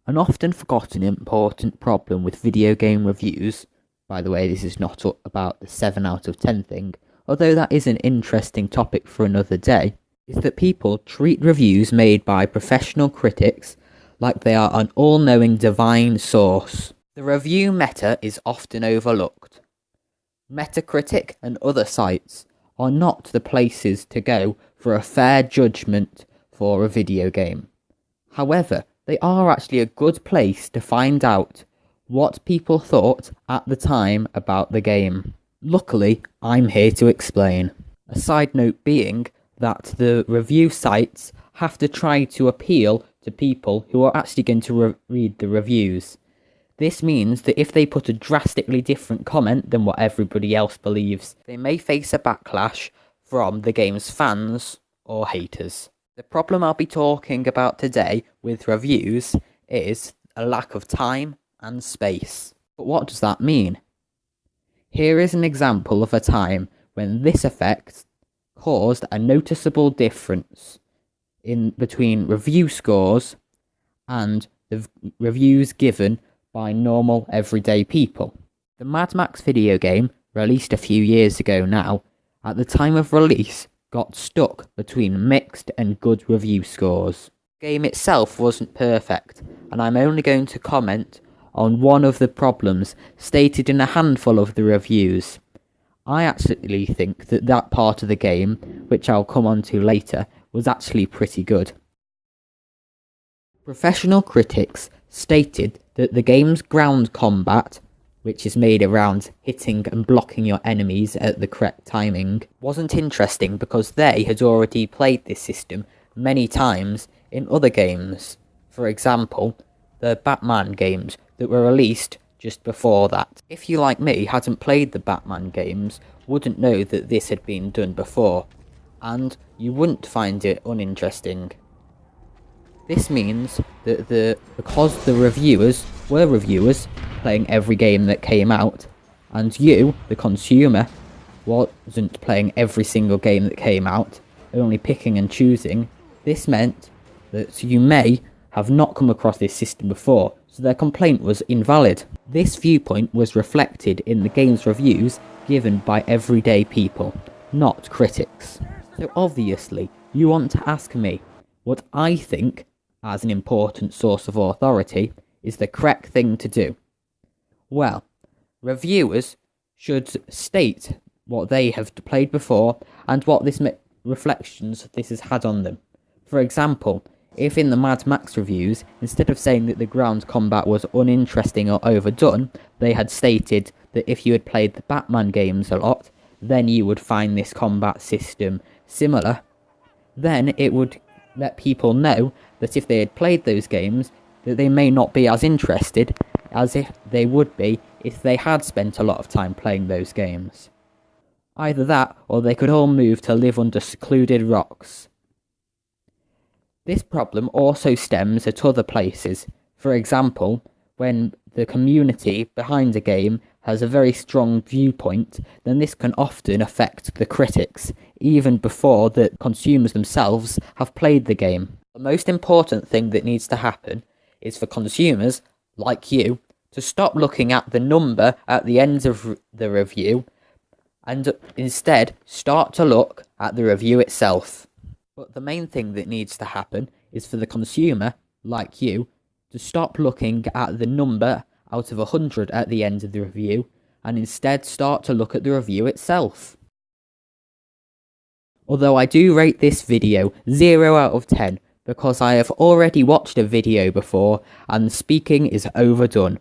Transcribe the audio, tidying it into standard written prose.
An often forgotten important problem with video game reviews, by the way, this is not about the 7 out of 10 thing, although that is an interesting topic for another day, is that people treat reviews made by professional critics like they are an all-knowing divine source. The review meta is often overlooked. Metacritic and other sites are not the places to go for a fair judgment for a video game. However, they are actually a good place to find out what people thought at the time about the game. Luckily, I'm here to explain. A side note being that the review sites have to try to appeal to people who are actually going to read the reviews. This means that if they put a drastically different comment than what everybody else believes, they may face a backlash from the game's fans or haters. The problem I'll be talking about today with reviews is a lack of time and space. But what does that mean? Here is an example of a time when this effect caused a noticeable difference in between review scores and the reviews given by normal everyday people. The Mad Max video game, released a few years ago now, at the time of release got stuck between mixed and good review scores. The game itself wasn't perfect, and I'm only going to comment on one of the problems stated in a handful of the reviews. I actually think that that part of the game, which I'll come on to later, was actually pretty good. Professional critics stated that the game's ground combat, which is made around hitting and blocking your enemies at the correct timing, wasn't interesting because they had already played this system many times in other games. For example, the Batman games that were released just before that. If you, like me, hadn't played the Batman games, wouldn't know that this had been done before, and you wouldn't find it uninteresting. This means that because the reviewers were reviewers playing every game that came out, and you, the consumer, wasn't playing every single game that came out, only picking and choosing, this meant that you may have not come across this system before, so their complaint was invalid. This viewpoint was reflected in the game's reviews given by everyday people, not critics. So obviously, you want to ask me what I think, as an important source of authority, is the correct thing to do. Well, reviewers should state what they have played before and what reflections this has had on them. For example, if in the Mad Max reviews, instead of saying that the ground combat was uninteresting or overdone, they had stated that if you had played the Batman games a lot, then you would find this combat system similar, then it would let people know that if they had played those games, that they may not be as interested as if they would be if they had spent a lot of time playing those games. Either that, or they could all move to live under secluded rocks. This problem also stems at other places. For example, when the community behind a game has a very strong viewpoint, then this can often affect the critics, even before the consumers themselves have played the game. The most important thing that needs to happen is for consumers, like you, to stop looking at the number at the end of the review, and instead start to look at the review itself. But the main thing that needs to happen is for the consumer, like you, to stop looking at the number out of 100 at the end of the review, and instead start to look at the review itself. Although I do rate this video 0 out of 10, because I have already watched a video before, and speaking is overdone.